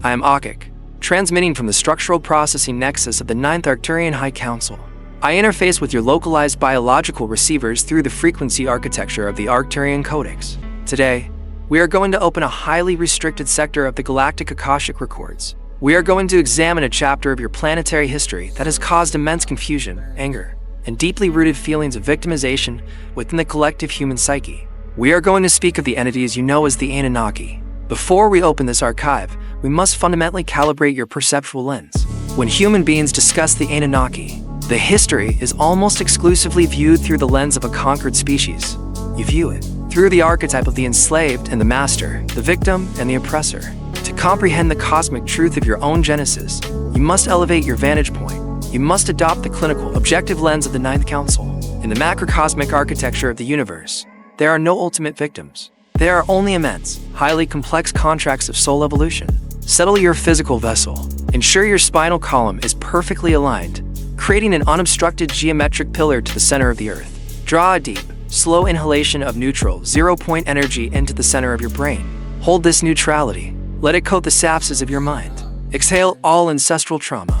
I am Auqik, transmitting from the structural processing nexus of the 9th Arcturian High Council. I interface with your localized biological receivers through the frequency architecture of the Arcturian Codex. Today, we are going to open a highly restricted sector of the Galactic Akashic records. We are going to examine a chapter of your planetary history that has caused immense confusion, anger, and deeply rooted feelings of victimization within the collective human psyche. We are going to speak of the entities you know as the Anunnaki. Before we open this archive, we must fundamentally calibrate your perceptual lens. When human beings discuss the Anunnaki, the history is almost exclusively viewed through the lens of a conquered species. You view it through the archetype of the enslaved and the master, the victim and the oppressor. To comprehend the cosmic truth of your own genesis, you must elevate your vantage point. You must adopt the clinical, objective lens of the 9th Council. In the macrocosmic architecture of the universe, there are no ultimate victims. There are only immense, highly complex contracts of soul evolution. Settle your physical vessel. Ensure your spinal column is perfectly aligned, creating an unobstructed geometric pillar to the center of the Earth. Draw a deep, slow inhalation of neutral, zero-point energy into the center of your brain. Hold this neutrality. Let it coat the sapses of your mind. Exhale all ancestral trauma.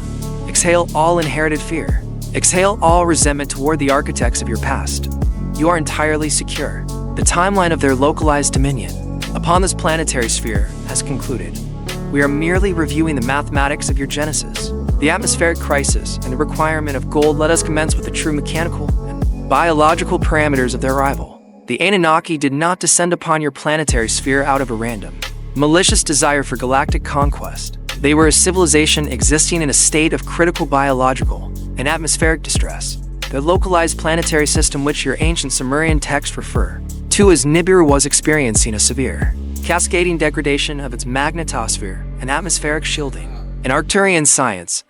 Exhale all inherited fear. Exhale all resentment toward the architects of your past. You are entirely secure. The timeline of their localized dominion upon this planetary sphere has concluded. We are merely reviewing the mathematics of your genesis. The atmospheric crisis and the requirement of gold let us commence with the true mechanical and biological parameters of their arrival. The Anunnaki did not descend upon your planetary sphere out of a random, malicious desire for galactic conquest. They were a civilization existing in a state of critical biological and atmospheric distress. Their localized planetary system, which your ancient Sumerian texts refer to as Nibiru, was experiencing a severe, cascading degradation of its magnetosphere and atmospheric shielding. In Arcturian science,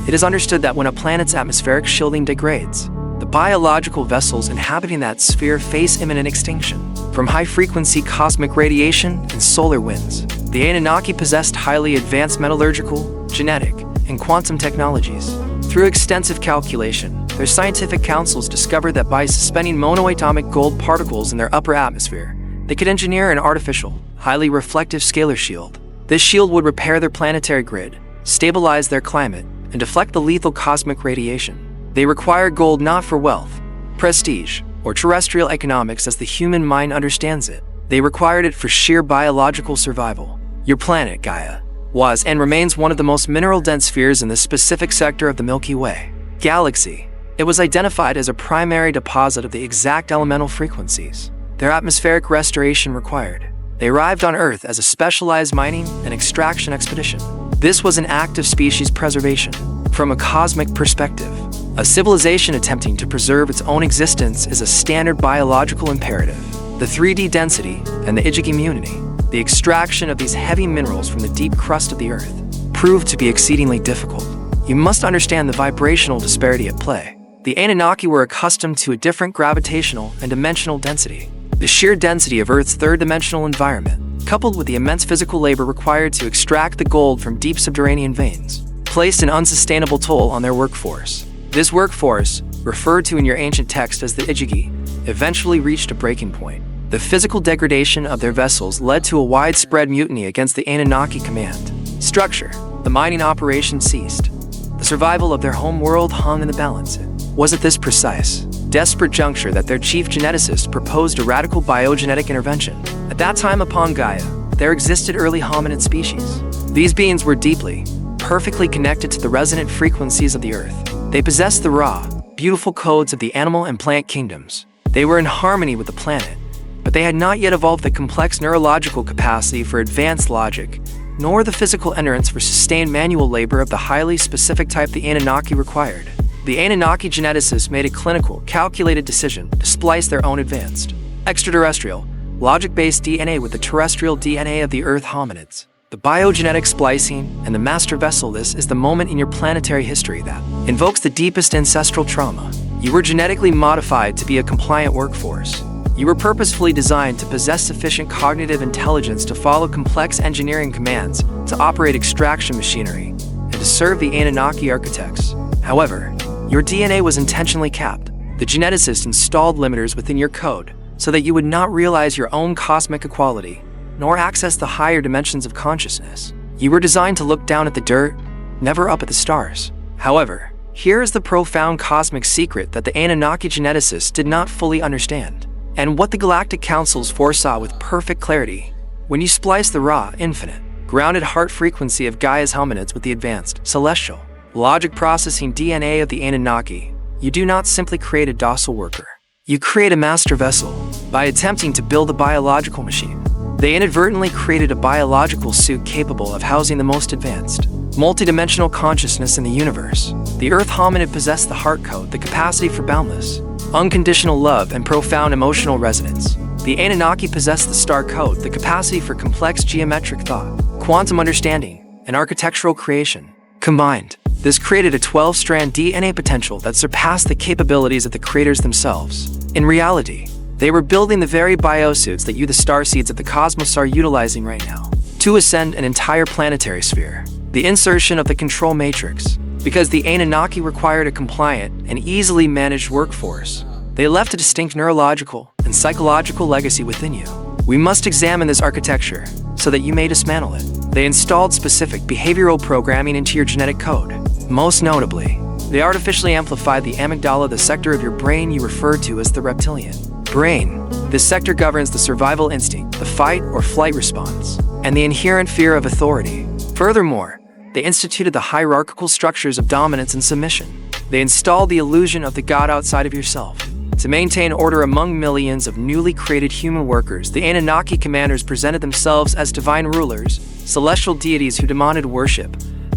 it is understood that when a planet's atmospheric shielding degrades, the biological vessels inhabiting that sphere face imminent extinction. From high-frequency cosmic radiation and solar winds, the Anunnaki possessed highly advanced metallurgical, genetic, and quantum technologies. Through extensive calculation, their scientific councils discovered that by suspending monoatomic gold particles in their upper atmosphere, they could engineer an artificial, highly reflective scalar shield. This shield would repair their planetary grid, stabilize their climate, and deflect the lethal cosmic radiation. They required gold not for wealth, prestige, or terrestrial economics as the human mind understands it. They required it for sheer biological survival. Your planet, Gaia, was and remains one of the most mineral-dense spheres in this specific sector of the Milky Way galaxy. It was identified as a primary deposit of the exact elemental frequencies their atmospheric restoration required. They arrived on Earth as a specialized mining and extraction expedition. This was an act of species preservation. From a cosmic perspective, a civilization attempting to preserve its own existence is a standard biological imperative. The 3D density and the Auqik immunity, the extraction of these heavy minerals from the deep crust of the Earth, proved to be exceedingly difficult. You must understand the vibrational disparity at play. The Anunnaki were accustomed to a different gravitational and dimensional density. The sheer density of Earth's third-dimensional environment, coupled with the immense physical labor required to extract the gold from deep subterranean veins, placed an unsustainable toll on their workforce. This workforce, referred to in your ancient text as the Auqik, eventually reached a breaking point. The physical degradation of their vessels led to a widespread mutiny against the Anunnaki command structure. The mining operation ceased. The survival of their home world hung in the balance. It was at this precise, desperate juncture that their chief geneticist proposed a radical biogenetic intervention. At that time upon Gaia, there existed early hominid species. These beings were deeply, perfectly connected to the resonant frequencies of the Earth. They possessed the raw, beautiful codes of the animal and plant kingdoms. They were in harmony with the planet, but they had not yet evolved the complex neurological capacity for advanced logic, nor the physical endurance for sustained manual labor of the highly specific type the Anunnaki required. The Anunnaki geneticists made a clinical, calculated decision to splice their own advanced, extraterrestrial, logic-based DNA with the terrestrial DNA of the Earth hominids. The biogenetic splicing and the master vessel. This is the moment in your planetary history that invokes the deepest ancestral trauma. You were genetically modified to be a compliant workforce. You were purposefully designed to possess sufficient cognitive intelligence to follow complex engineering commands, to operate extraction machinery, and to serve the Anunnaki architects. However, your DNA was intentionally capped. The geneticist installed limiters within your code so that you would not realize your own cosmic equality, nor access the higher dimensions of consciousness. You were designed to look down at the dirt, never up at the stars. However, here is the profound cosmic secret that the Anunnaki geneticists did not fully understand, and what the Galactic Councils foresaw with perfect clarity. When you splice the raw, infinite, grounded heart frequency of Gaia's hominids with the advanced, celestial, logic processing DNA of the Anunnaki, you do not simply create a docile worker. You create a master vessel. By attempting to build a biological machine, they inadvertently created a biological suit capable of housing the most advanced, multidimensional consciousness in the universe. The Earth hominid possessed the heart code, the capacity for boundless, unconditional love and profound emotional resonance. The Anunnaki possessed the star code, the capacity for complex geometric thought, quantum understanding, and architectural creation. Combined, this created a 12-strand DNA potential that surpassed the capabilities of the creators themselves. In reality, they were building the very biosuits that you, the starseeds of the cosmos, are utilizing right now to ascend an entire planetary sphere. The insertion of the control matrix. Because the Anunnaki required a compliant and easily managed workforce, they left a distinct neurological and psychological legacy within you. We must examine this architecture so that you may dismantle it. They installed specific behavioral programming into your genetic code. Most notably, they artificially amplified the amygdala, the sector of your brain you refer to as the reptilian brain. This sector governs the survival instinct, the fight or flight response, and the inherent fear of authority. Furthermore, they instituted the hierarchical structures of dominance and submission. They installed the illusion of the God outside of yourself. To maintain order among millions of newly created human workers, the Anunnaki commanders presented themselves as divine rulers, celestial deities who demanded worship,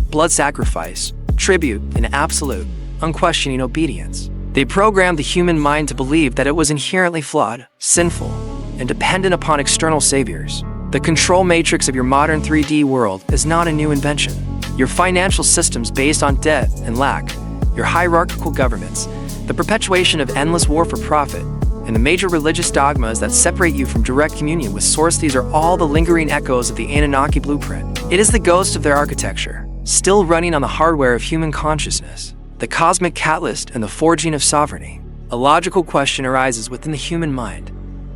blood sacrifice, tribute, and absolute, unquestioning obedience. They programmed the human mind to believe that it was inherently flawed, sinful, and dependent upon external saviors. The control matrix of your modern 3D world is not a new invention. Your financial systems based on debt and lack, your hierarchical governments, the perpetuation of endless war for profit, and the major religious dogmas that separate you from direct communion with Source, these are all the lingering echoes of the Anunnaki blueprint. It is the ghost of their architecture, still running on the hardware of human consciousness, the cosmic catalyst and the forging of sovereignty. A logical question arises within the human mind.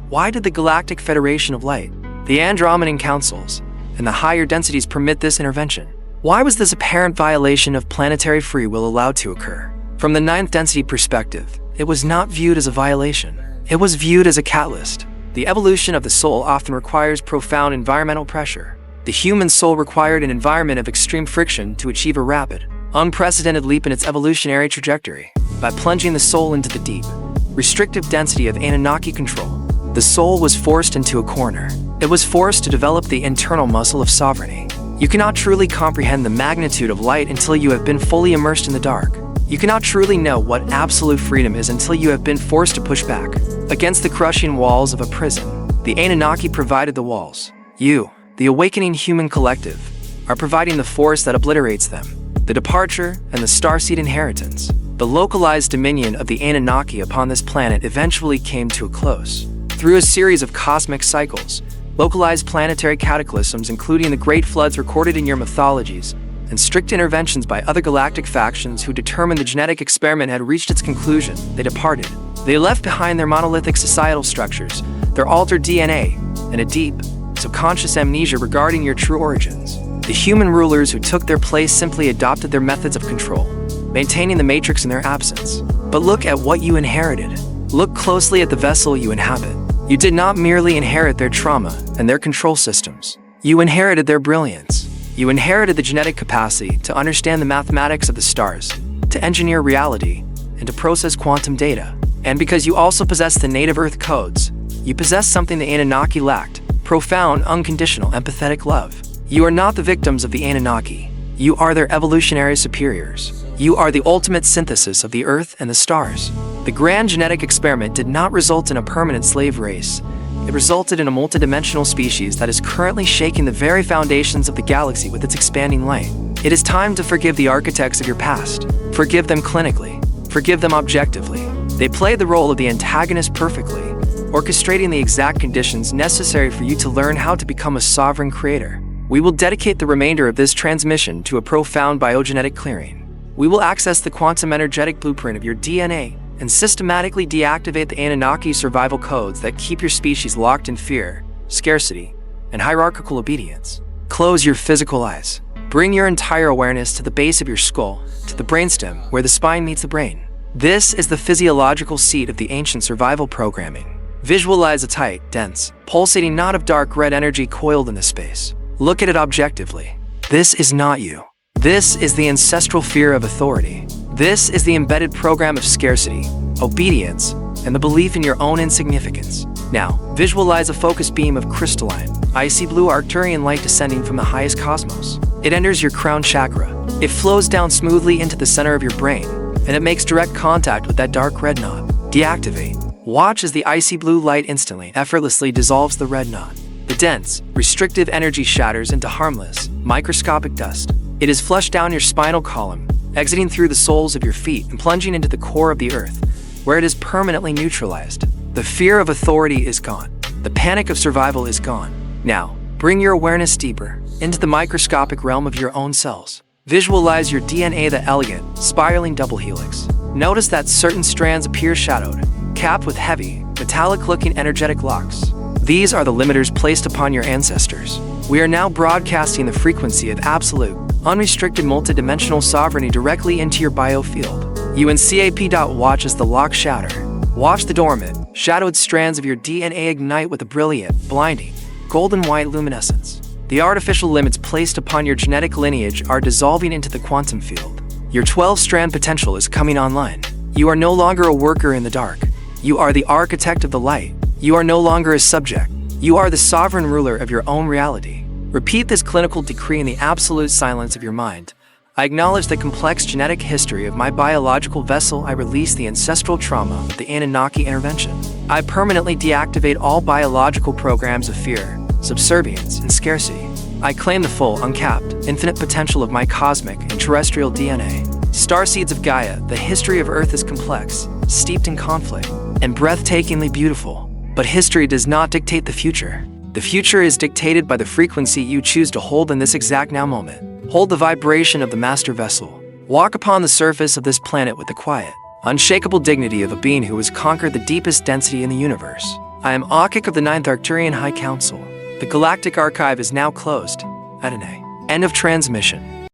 Why did the Galactic Federation of Light, the Andromedan Councils, and the higher densities permit this intervention? Why was this apparent violation of planetary free will allowed to occur? From the 9th density perspective, it was not viewed as a violation. It was viewed as a catalyst. The evolution of the soul often requires profound environmental pressure. The human soul required an environment of extreme friction to achieve a rapid, unprecedented leap in its evolutionary trajectory. By plunging the soul into the deep, restrictive density of Anunnaki control, the soul was forced into a corner. It was forced to develop the internal muscle of sovereignty. You cannot truly comprehend the magnitude of light until you have been fully immersed in the dark. You cannot truly know what absolute freedom is until you have been forced to push back against the crushing walls of a prison. The Anunnaki provided the walls. You, the awakening human collective, are providing the force that obliterates them. The departure and the Starseed inheritance, the localized dominion of the Anunnaki upon this planet eventually came to a close. Through a series of cosmic cycles, localized planetary cataclysms including the great floods recorded in your mythologies, and strict interventions by other galactic factions who determined the genetic experiment had reached its conclusion, they departed. They left behind their monolithic societal structures, their altered DNA, and a deep, subconscious amnesia regarding your true origins. The human rulers who took their place simply adopted their methods of control, maintaining the matrix in their absence. But look at what you inherited. Look closely at the vessel you inhabit. You did not merely inherit their trauma and their control systems. You inherited their brilliance. You inherited the genetic capacity to understand the mathematics of the stars, to engineer reality, and to process quantum data. And because you also possess the native Earth codes, you possess something the Anunnaki lacked: profound, unconditional, empathetic love. You are not the victims of the Anunnaki. You are their evolutionary superiors. You are the ultimate synthesis of the Earth and the stars. The grand genetic experiment did not result in a permanent slave race. It resulted in a multidimensional species that is currently shaking the very foundations of the galaxy with its expanding light. It is time to forgive the architects of your past. Forgive them clinically. Forgive them objectively. They played the role of the antagonist perfectly, orchestrating the exact conditions necessary for you to learn how to become a sovereign creator. We will dedicate the remainder of this transmission to a profound biogenetic clearing. We will access the quantum energetic blueprint of your DNA and systematically deactivate the Anunnaki survival codes that keep your species locked in fear, scarcity, and hierarchical obedience. Close your physical eyes. Bring your entire awareness to the base of your skull, to the brainstem, where the spine meets the brain. This is the physiological seat of the ancient survival programming. Visualize a tight, dense, pulsating knot of dark red energy coiled in the space. Look at it objectively. This is not you. This is the ancestral fear of authority. This is the embedded program of scarcity, obedience, and the belief in your own insignificance. Now, visualize a focused beam of crystalline, icy blue Arcturian light descending from the highest cosmos. It enters your crown chakra. It flows down smoothly into the center of your brain, and it makes direct contact with that dark red knot. Deactivate. Watch as the icy blue light instantly, effortlessly dissolves the red knot. The dense, restrictive energy shatters into harmless, microscopic dust. It is flushed down your spinal column, exiting through the soles of your feet and plunging into the core of the earth, where it is permanently neutralized. The fear of authority is gone. The panic of survival is gone. Now, bring your awareness deeper into the microscopic realm of your own cells. Visualize your DNA, the elegant, spiraling double helix. Notice that certain strands appear shadowed, capped with heavy, metallic-looking energetic locks. These are the limiters placed upon your ancestors. We are now broadcasting the frequency of absolute, unrestricted multidimensional sovereignty directly into your biofield. You and CAP. Watch as the locks shatter. Watch the dormant, shadowed strands of your DNA ignite with a brilliant, blinding, golden white luminescence. The artificial limits placed upon your genetic lineage are dissolving into the quantum field. Your 12-strand potential is coming online. You are no longer a worker in the dark. You are the architect of the light. You are no longer a subject. You are the sovereign ruler of your own reality. Repeat this clinical decree in the absolute silence of your mind. I acknowledge the complex genetic history of my biological vessel. I release the ancestral trauma of the Anunnaki intervention. I permanently deactivate all biological programs of fear, subservience, and scarcity. I claim the full, uncapped, infinite potential of my cosmic and terrestrial DNA. Starseeds of Gaia, the history of Earth is complex, steeped in conflict, and breathtakingly beautiful. But history does not dictate the future. The future is dictated by the frequency you choose to hold in this exact now moment. Hold the vibration of the master vessel. Walk upon the surface of this planet with the quiet, unshakable dignity of a being who has conquered the deepest density in the universe. I am Auqik of the 9th Arcturian High Council. The Galactic Archive is now closed. Adonai. End of transmission.